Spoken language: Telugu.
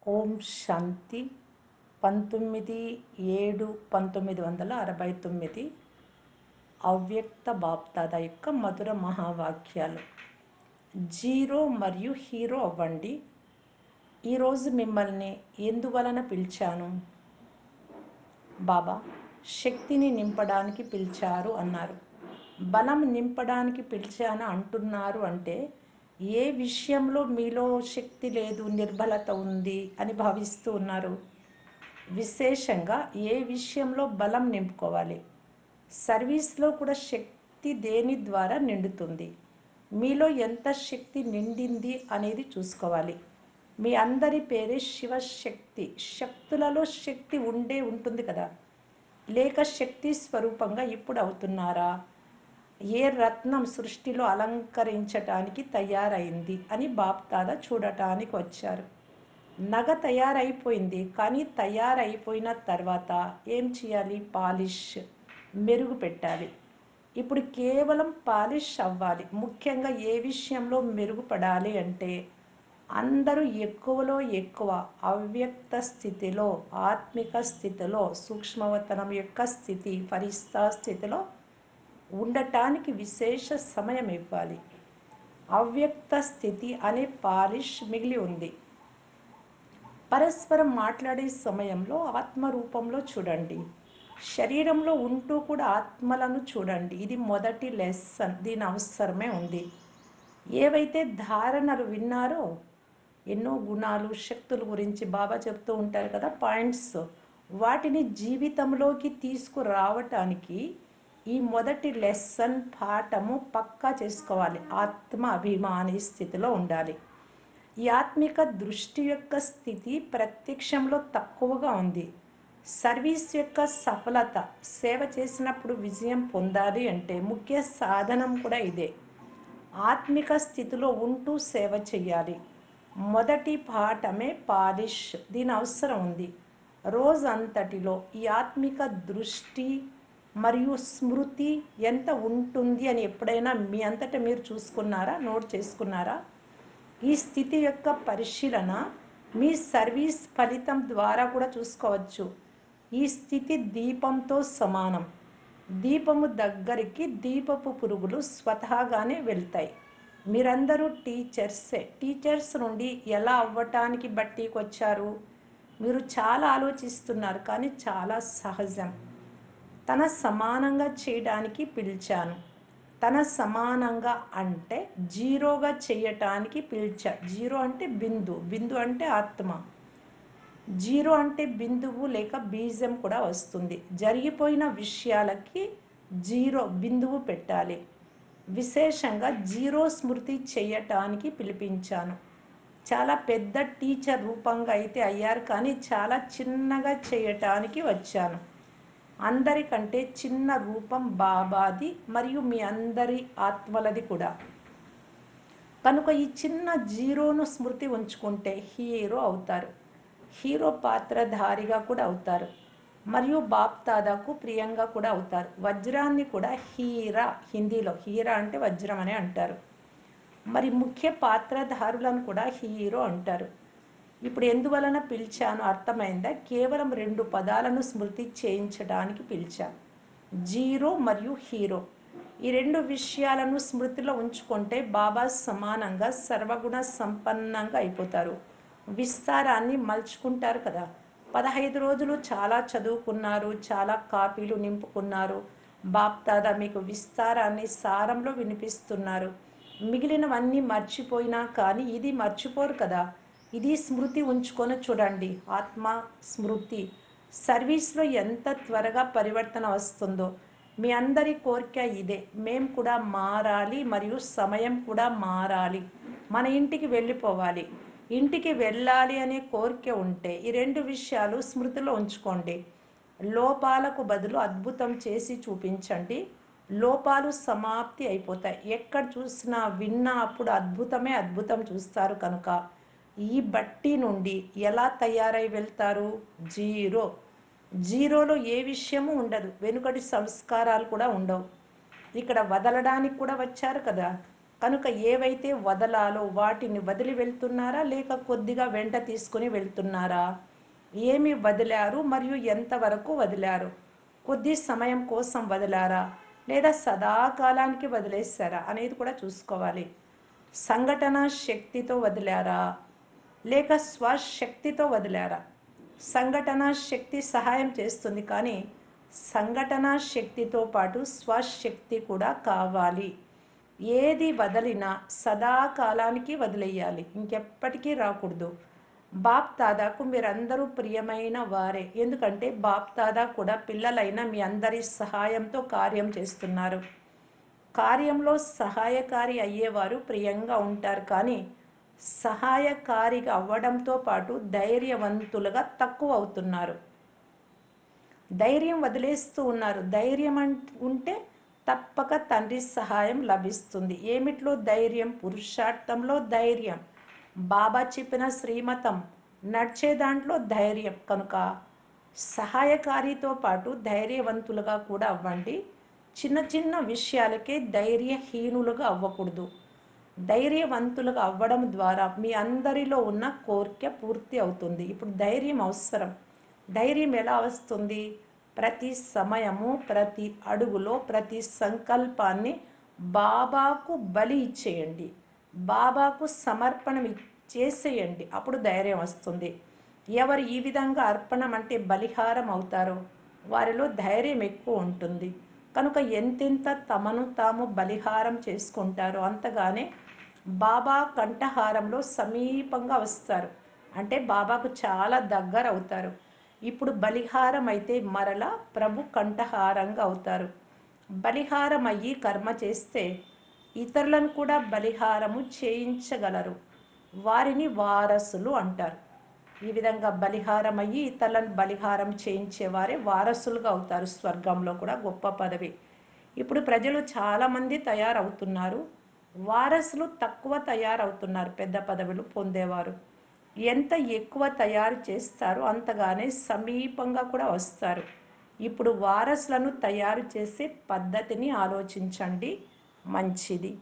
ఓం శాంతి 19/7/1969 అవ్యక్త బాప్దాద యొక్క మధుర మహావాక్యాలు. జీరో మరియు హీరో అవ్వండి. ఈరోజు మిమ్మల్ని ఎందువలన పిలిచాను? బాబా శక్తిని నింపడానికి పిలిచారు అన్నారు. బలం నింపడానికి పిలిచాను అంటున్నారు అంటే ఏ విషయంలో మీలో శక్తి లేదు, నిర్బలత ఉంది అని భావిస్తూ ఉన్నారు? విశేషంగా ఏ విషయంలో బలం నింపుకోవాలి? సర్వీస్లో కూడా శక్తి దేని ద్వారా నిండుతుంది? మీలో ఎంత శక్తి నిండింది అనేది చూసుకోవాలి. మీ అందరి పేరే శివశక్తి. శక్తులలో శక్తి ఉంటుంది కదా, లేక శక్తి స్వరూపంగా ఇప్పుడు అవుతున్నారా? ఏ రత్నం సృష్టిలో అలంకరించటానికి తయారైంది అని బాప్దాదా చూడటానికి వచ్చారు. నగ తయారైపోయింది, కానీ తయారైపోయిన తర్వాత ఏం చేయాలి? పాలిష్, మెరుగు పెట్టాలి. ఇప్పుడు కేవలం పాలిష్ అవ్వాలి. ముఖ్యంగా ఏ విషయంలో మెరుగుపడాలి అంటే అందరూ ఎక్కువలో ఎక్కువ అవ్యక్త స్థితిలో, ఆత్మిక స్థితిలో, సూక్ష్మవతనం యొక్క స్థితి, ఫరిస్తా స్థితిలో ఉండటానికి విశేష సమయం ఇవ్వాలి. అవ్యక్త స్థితి అనే పాలిష్ మిగిలి ఉంది. పరస్పరం మాట్లాడే సమయంలో ఆత్మ రూపంలో చూడండి. శరీరంలో ఉంటూ కూడా ఆత్మలను చూడండి. ఇది మొదటి లెసన్. దీని అవసరమే ఉంది. ఏవైతే ధారణలు విన్నారో, ఎన్నో గుణాలు, శక్తుల గురించి బాబా చెప్తూ ఉంటారు కదా, పాయింట్స్, వాటిని జీవితంలోకి తీసుకురావటానికి ఈ మొదటి లెసన్ పాఠము పక్కా చేసుకోవాలి. ఆత్మ అభిమాని స్థితిలో ఉండాలి. ఈ ఆత్మిక దృష్టి యొక్క స్థితి ప్రత్యక్షంలో తక్కువగా ఉంది. సర్వీస్ యొక్క సఫలత, సేవ చేసినప్పుడు విజయం పొందాలి అంటే ముఖ్య సాధనం కూడా ఇదే. ఆత్మిక స్థితిలో ఉంటూ సేవ చేయాలి. మొదటి పాఠమే పాలిష్. దీని అవసరం ఉంది. రోజంతటిలో ఈ ఆత్మిక దృష్టి మరియు స్మృతి ఎంత ఉంటుంది అని ఎప్పుడైనా మీ అంతటా మీరు చూసుకున్నారా? నోట్ చేసుకున్నారా? ఈ స్థితి యొక్క పరిశీలన మీ సర్వీస్ ఫలితం ద్వారా కూడా చూసుకోవచ్చు. ఈ స్థితి దీపంతో సమానం. దీపము దగ్గరికి దీపపు పురుగులు స్వతహాగానే వెళ్తాయి. మీరందరూ టీచర్సే. టీచర్స్ నుండి ఎలా అవ్వటానికి బట్టీకి వచ్చారు? మీరు చాలా ఆలోచిస్తున్నారు, కానీ చాలా సహజం. తన సమానంగా చేయడానికి పిలిచాను. తన సమానంగా అంటే జీరోగా చేయటానికి పిలిచా. జీరో అంటే బిందు, బిందు అంటే ఆత్మ. జీరో అంటే బిందువు లేక బీజం కూడా వస్తుంది. జరిగిపోయిన విషయాలకి జీరో బిందువు పెట్టాలి. విశేషంగా జీరో స్మృతి చేయటానికి పిలిపించాను. చాలా పెద్ద టీచర్ రూపంగా అయితే అయ్యారు, కానీ చాలా చిన్నగా చేయటానికి వచ్చాను. అందరికంటే చిన్న రూపం బాబాది మరియు మీ అందరి ఆత్మలది కూడా. కనుక ఈ చిన్న జీరోను స్మృతి ఉంచుకుంటే హీరో అవుతారు. హీరో పాత్రధారిగా కూడా అవుతారు మరియు బాప్దాదాకు ప్రియంగా కూడా అవుతారు. వజ్రాన్ని కూడా హీరా, హిందీలో హీరా అంటే వజ్రం అని అంటారు. మరి ముఖ్య పాత్రధారులను కూడా హీరో అంటారు. ఇప్పుడు ఎందువలన పిలిచాను అర్థమైందా? కేవలం 2 పదాలను స్మృతి చేయించడానికి పిలిచాను, జీరో మరియు హీరో. ఈ 2 విషయాలను స్మృతిలో ఉంచుకుంటే బాబా సమానంగా సర్వగుణ సంపన్నంగా అయిపోతారు. విస్తారాన్ని మలుచుకుంటారు కదా. 15 రోజులు చాలా చదువుకున్నారు, చాలా కాపీలు నింపుకున్నారు. బాప్దాదా మీకు విస్తారాన్ని సారంలో వినిపిస్తున్నారు. మిగిలినవన్నీ మర్చిపోయినా కానీ ఇది మర్చిపోరు కదా. ఇది స్మృతి ఉంచుకొని చూడండి. ఆత్మ స్మృతి సర్వీస్లో ఎంత త్వరగా పరివర్తన వస్తుందో. మీ అందరి కోరిక ఇదే. మేము కూడా మారాలి మరియు సమయం కూడా మారాలి. మన ఇంటికి వెళ్ళిపోవాలి. ఇంటికి వెళ్ళాలి అనే కోరిక ఉంటే ఈ 2 విషయాలు స్మృతిలో ఉంచుకోండి. లోపాలకు బదులు అద్భుతం చేసి చూపించండి. లోపాలు సమాప్తి అయిపోతాయి. ఎక్కడ చూసినా విన్నా అప్పుడు అద్భుతమే అద్భుతం చూస్తారు. కనుక ఈ బట్టి నుండి ఎలా తయారై వెళ్తారు? జీరో. జీరోలో ఏ విషయము ఉండదు. వెనుకటి సంస్కారాలు కూడా ఉండవు. ఇక్కడ వదలడానికి కూడా వచ్చారు కదా. కనుక ఏవైతే వదలాలో వాటిని వదిలి వెళ్తున్నారా, లేక కొద్దిగా వెంట తీసుకుని వెళ్తున్నారా? ఏమి వదిలారు మరియు ఎంతవరకు వదిలారు? కొద్ది సమయం కోసం వదిలారా, లేదా సదాకాలానికి వదిలేస్తారా అనేది కూడా చూసుకోవాలి. సంఘటన శక్తితో వదిలారా, లేక స్వశక్తితో వదిలారా? సంఘటన శక్తి సహాయం చేస్తుంది, కానీ సంఘటన శక్తితో పాటు స్వశక్తి కూడా కావాలి. ఏది వదిలినా సదాకాలానికి వదిలేయాలి, ఇంకెప్పటికీ రాకూడదు. బాప్ దాదాకు మీరందరూ ప్రియమైన వారే, ఎందుకంటే బాప్ దాదా కూడా పిల్లలైన మీ అందరి సహాయంతో కార్యం చేస్తున్నారు. కార్యంలో సహాయకారి అయ్యేవారు ప్రియంగా ఉంటారు, కానీ సహాయకారిగా అవ్వడంతో పాటు ధైర్యవంతులుగా తక్కువ అవుతున్నారు. ధైర్యం వదిలేస్తూ ఉన్నారు. ధైర్యం ఉంటే తప్పక తండ్రి సహాయం లభిస్తుంది. ఏమిట్లో ధైర్యం? పురుషార్థంలో ధైర్యం. బాబా చెప్పిన శ్రీమతం నడిచే దాంట్లో ధైర్యం. కనుక సహాయకారితో పాటు ధైర్యవంతులుగా కూడా అవ్వండి. చిన్న చిన్న విషయాలకే ధైర్యహీనులుగా అవ్వకూడదు. ధైర్యవంతులుగా అవ్వడం ద్వారా మీ అందరిలో ఉన్న కోరిక పూర్తి అవుతుంది. ఇప్పుడు ధైర్యం అవసరం. ధైర్యం ఎలా వస్తుంది? ప్రతి సమయము, ప్రతి అడుగులో, ప్రతి సంకల్పాన్ని బాబాకు బలి ఇచ్చేయండి, బాబాకు సమర్పణం చేసేయండి. అప్పుడు ధైర్యం వస్తుంది. ఎవరు ఈ విధంగా అర్పణం అంటే బలిహారం అవుతారో వారిలో ధైర్యం ఎక్కువ ఉంటుంది. కనుక ఎంతెంత తమను తాము బలిహారం చేసుకుంటారో అంతగానే బాబా కంఠహారంలో సమీపంగా వస్తారు, అంటే బాబాకు చాలా దగ్గర అవుతారు. ఇప్పుడు బలిహారం అయితే మరలా ప్రభు కంఠహారంగా అవుతారు. బలిహారం అయ్యి కర్మ చేస్తే ఇతరులను కూడా బలిహారము చేయించగలరు. వారిని వారసులు అంటారు. ఈ విధంగా బలిహారం అయ్యి ఇతరులను బలిహారం చేయించేవారే వారసులుగా అవుతారు. స్వర్గంలో కూడా గొప్ప పదవి. ఇప్పుడు ప్రజలు చాలామంది తయారవుతున్నారు, వారసులు తక్కువ తయారవుతున్నారు. పెద్ద పదవులు పొందేవారు ఎంత ఎక్కువ తయారు చేస్తారో అంతగానే సమీపంగా కూడా వస్తారు. ఇప్పుడు వారసులను తయారు చేసే పద్ధతిని ఆలోచించండి, మంచిది.